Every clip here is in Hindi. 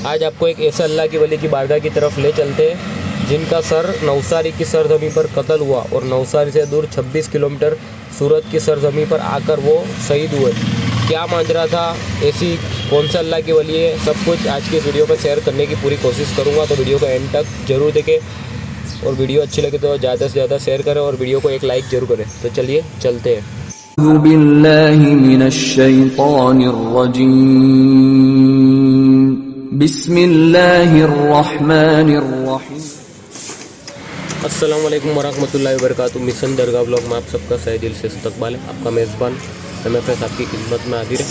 आज आपको एक ऐसे अल्लाह की वली की बारगाह की तरफ ले चलते हैं जिनका सर नवसारी की सरजमी पर कत्ल हुआ और नवसारी से दूर 26 किलोमीटर सूरत की सरजमी पर आकर वो शहीद हुए। क्या माजरा था, ऐसी कौन सा अल्लाह की वली है, सब कुछ आज की वीडियो में शेयर करने की पूरी कोशिश करूँगा। तो वीडियो को एंड तक जरूर देखें और वीडियो अच्छी लगे तो ज़्यादा से ज़्यादा शेयर करें और वीडियो को एक लाइक जरूर करें। तो चलिए चलते हैं। अस्सलाम वालेकुम वरहमतुल्लाहि वबरकातुहू। मिशन दरगाह ब्लॉग में आप सबका सही दिल से इस्तकबाल है। आपका मेज़बान MFS आपकी खिदमत में हाजिर है।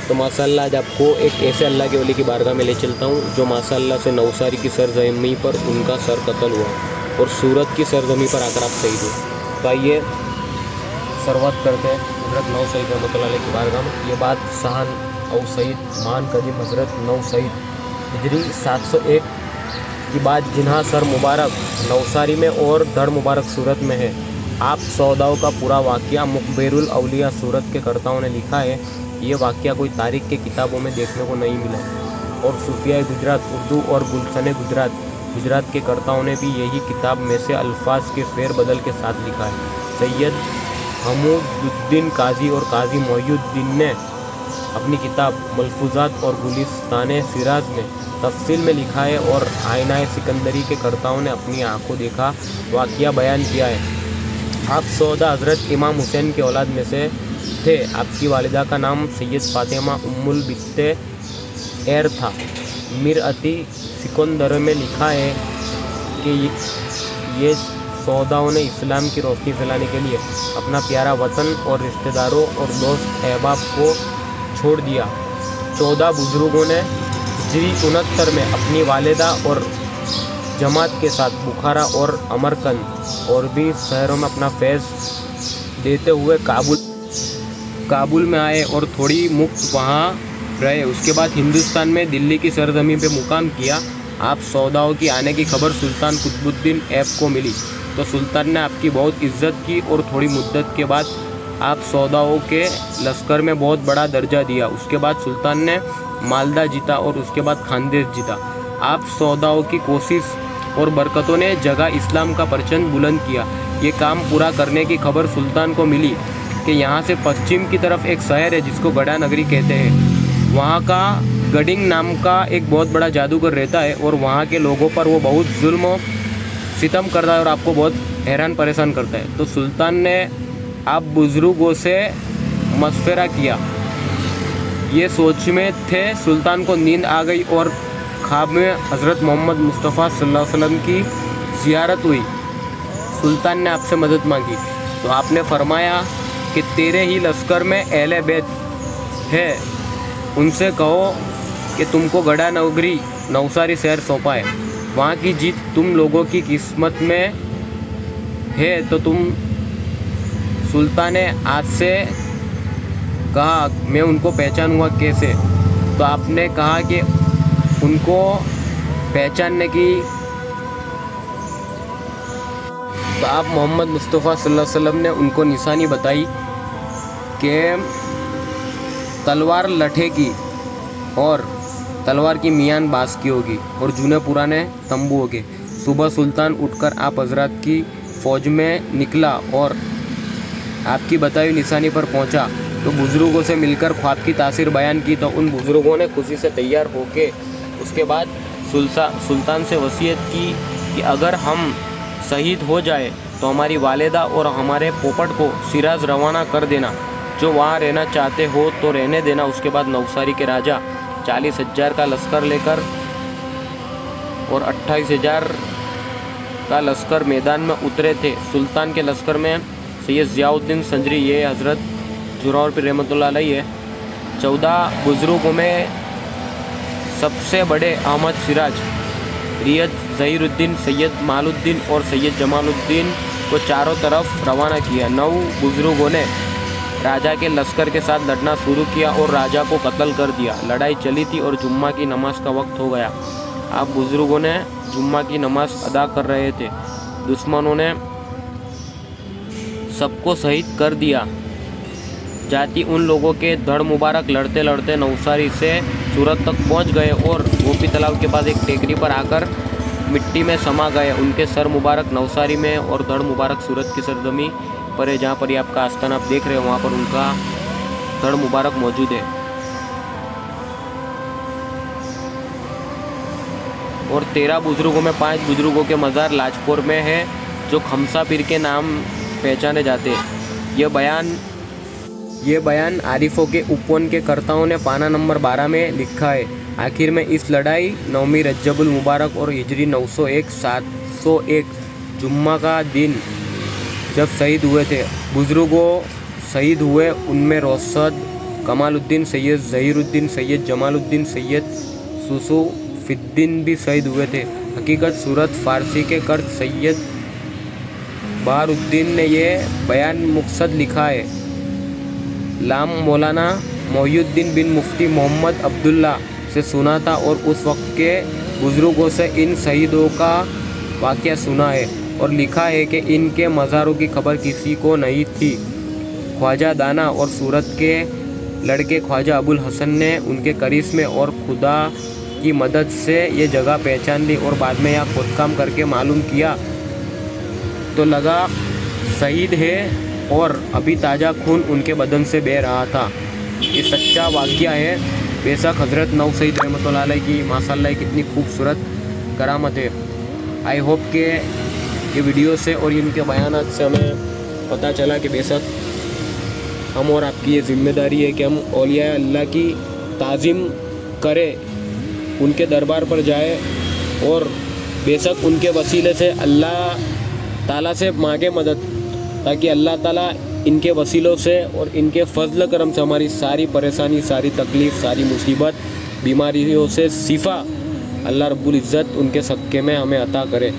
तो माशाअल्लाह आज आपको एक ऐसे अल्लाह के वली की बारगाह में ले चलता हूँ जो माशाअल्लाह से नवसारी की सरजमी पर उनका सर कत्ल हुआ और सूरत की सरजमी पर आकर आप शहीद हुए। तो आइए शुरुआत करते हैं हज़रत नौ सईद रहमतुल्लाह अलैह की बारगाह में। ये बात सहन और सईद मान कदीम हज़रत नौ सईद हिजरी 701 की बात जिन्हा सर मुबारक नवसारी में और धड़ मुबारक सूरत में है। आप सौदाओं का पूरा वाक़या मुखबिरुल औलिया सूरत के कर्ताओं ने लिखा है। ये वाक़या कोई तारीख़ के किताबों में देखने को नहीं मिला और सूफिया गुजरात उर्दू और गुलशन गुजरात के कर्ताओं ने भी यही किताब में से अल्फाज के फेर बदल के साथ लिखा है। सैयद हमीदुद्दीन काजी और काजी मोहिउद्दीन ने अपनी किताब मलफूजात और गुलिस्तान सिराज में तफसील में लिखा है और आयनाए सिकंदरी के कर्ताओं ने अपनी आंखों देखा वाक़या बयान किया है। आप सौदा हज़रत इमाम हुसैन के औलाद में से थे। आपकी वालिदा का नाम सैयद फातिमा उम्मुल बित्ते एर था। मिरअती सिकंदर में लिखा है कि ये सौदाओं ने इस्लाम की रोशनी फैलाने के लिए अपना प्यारा वतन और रिश्तेदारों और दोस्त अहबाब को छोड़ दिया। 14 बुजुर्गों ने हिजरी 69 में अपनी वालिदा और जमात के साथ बुखारा और अमरकंद और भी शहरों में अपना फैज़ देते हुए काबुल में आए और थोड़ी मुक्त वहाँ रहे। उसके बाद हिंदुस्तान में दिल्ली की सरजमी पे मुकाम किया। आप सौदाओं की आने की खबर सुल्तान कुतुबुद्दीन ऐब को मिली तो सुल्तान ने आपकी बहुत इज्जत की और थोड़ी मुद्दत के बाद आप सौदाओं के लश्कर में बहुत बड़ा दर्जा दिया। उसके बाद सुल्तान ने मालदा जीता और उसके बाद खानदेश जीता। आप सौदाओं की कोशिश और बरकतों ने जगह इस्लाम का परचम बुलंद किया। ये काम पूरा करने की खबर सुल्तान को मिली कि यहाँ से पश्चिम की तरफ एक शहर है जिसको गड़ा नगरी कहते हैं। वहाँ का गडिंग नाम का एक बहुत बड़ा जादूगर रहता है और वहाँ के लोगों पर वो बहुत जुल्म सितम करता है और आपको बहुत हैरान परेशान करता है। तो सुल्तान ने आप बुजुर्गों से मशवरा किया। ये सोच में थे। सुल्तान को नींद आ गई और ख्वाब में हज़रत मोहम्मद मुस्तफ़ा सल्लल्लाहु अलैहि वसल्लम की ज़ियारत हुई। सुल्तान ने आपसे मदद मांगी तो आपने फरमाया कि तेरे ही लश्कर में अहले बैत है, उनसे कहो कि तुमको गड़ा नगरी नवसारी शहर सौंपा है। वहाँ की जीत तुम लोगों की किस्मत में है। तो तुम सुल्तान ने आज से कहा मैं उनको पहचानूंगा कैसे। तो आपने कहा कि उनको पहचानने की तो आप मोहम्मद मुस्तफ़ा सल्लल्लाहु अलैहि वसल्लम ने उनको निशानी बताई कि तलवार लठेगी और तलवार की मियान बास की होगी और जूने पुराने तंबू होंगे। सुबह सुल्तान उठकर आप हजरत की फ़ौज में निकला और आपकी बताई हुई निशानी पर पहुंचा तो बुज़ुर्गों से मिलकर ख्वाब की तासीर बयान की। तो उन बुज़ुर्गों ने खुशी से तैयार होके उसके बाद सुल्तान से वसीयत की कि अगर हम शहीद हो जाए तो हमारी वालिदा और हमारे पोपट को सिराज रवाना कर देना। जो वहाँ रहना चाहते हो तो रहने देना। उसके बाद नवसारी के राजा 40,000 का लश्कर लेकर और 28,000 का लश्कर मैदान में उतरे थे। सुल्तान के लश्कर में सैयद ज़ियाउद्दीन संजरी, ये हज़रत जुरावर पीर रहमतुल्लाह अलैह है। 14 बुजुर्गों में सबसे बड़े अहमद सिराज, रियद ज़हीरुद्दीन, सैयद मालुद्दीन और सैयद जमालुद्दीन को चारों तरफ रवाना किया। 9 बुजुर्गों ने राजा के लश्कर के साथ लड़ना शुरू किया और राजा को कत्ल कर दिया। लड़ाई चली थी और जुम्मा की नमाज का वक्त हो गया। आप बुजुर्गों ने जुम्मा की नमाज अदा कर रहे थे। दुश्मनों ने सबको शहीद कर दिया। जाती उन लोगों के धड़ मुबारक लड़ते लड़ते नवसारी से सूरत तक पहुंच गए और गोपी तालाब के पास एक टेकरी पर आकर मिट्टी में समा गए। उनके सर मुबारक नवसारी में और धड़ मुबारक सूरत की सरजमी पर है, जहाँ पर ये आपका आस्थान आप देख रहे हो, वहाँ पर उनका धड़ मुबारक मौजूद है। और 13 बुजुर्गों में 5 बुजुर्गों के मज़ार लाजपुर में है, जो खमसा पीर के नाम पहचाने जाते हैं। ये बयान आरिफों के उपवन के कर्ताओं ने पाना नंबर 12 में लिखा है। आखिर में इस लड़ाई 9वीं रज्जबुल मुबारक और हिजरी 901 701 जुम्मा का दिन जब शहीद हुए थे। बुजुर्गों शहीद हुए उनमें रोसद कमालुद्दीन, सैयद ज़हीरुद्दीन, सैयद जमालुद्दीन, सैयद सुसूफिद्दीन भी शहीद हुए थे। हकीकत सूरत फारसी के कर्ज सैयद बहारुद्दीन ने ये बयान मुक़सद लिखा है। लाम मौलाना मोहिउद्दीन बिन मुफ्ती मोहम्मद अब्दुल्ला से सुना था और उस वक्त के बुजुर्गों से इन शहीदों का वाक़या सुना है और लिखा है कि इनके मज़ारों की खबर किसी को नहीं थी। ख्वाजा दाना और सूरत के लड़के ख्वाजा अबुल हसन ने उनके करिश्मे और खुदा की मदद से ये जगह पहचान ली और बाद में यहाँ खोदकाम करके मालूम किया तो लगा शहीद है और अभी ताज़ा खून उनके बदन से बह रहा था। ये सच्चा वाक़या है। बेशक हज़रत नौ सईद रहमतुल्लाह अलैह की माशाअल्लाह कितनी खूबसूरत करामत है। आई होप के ये वीडियो से और इनके बयानात से हमें पता चला कि बेशक हम और आपकी ये ज़िम्मेदारी है कि हम औलिया अल्लाह की ताज़ीम करें, उनके दरबार पर जाए और बेशक उनके वसीले से अल्लाह ताला से मांगे मदद, ताकि अल्लाह ताला इनके वसीलों से और इनके फजल करम से हमारी सारी परेशानी, सारी तकलीफ़, सारी मुसीबत, बीमारियों से शिफा अल्लाह रब्बुल इज़्ज़त उनके सदक़े में हमें अता करे।